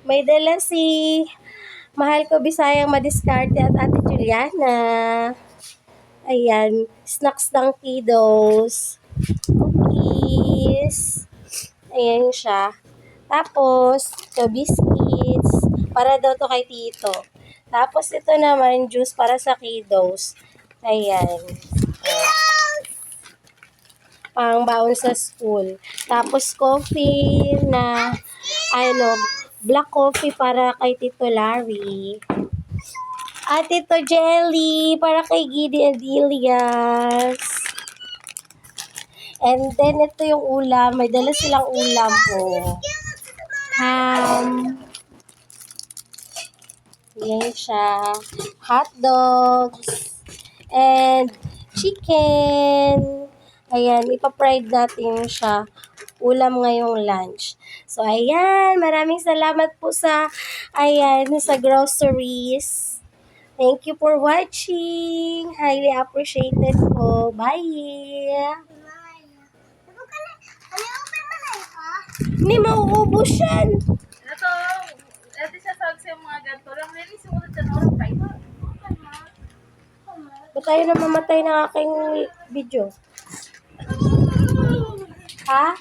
May dala si mahal ko Bisayang Madiskarte at Ate Juliana. Ayan, snacks ng kiddos. Cookies. Ayan siya. Tapos, ito biscuits. Para daw to kay Tito. Tapos, ito naman, juice para sa kiddos. Ayan. Pang baon sa school. Tapos, coffee na, black coffee para kay Tito Larry. At ito, jelly para kay Gidi and Ilias. And then, ito yung ulam. May dala silang ulam po. Ham. Yan siya. Hot dogs. And chicken. Ayan, ipapride natin siya. Ulam ngayong lunch. So, ayan. Maraming salamat po sa groceries. Thank you for watching. Highly appreciated po. Bye! Hindi mauubos yan. Ito siya sa mga ganito lang. Really, sumunod ka na orang tayo. Ba't tayo na mamatay ng aking video? Ha?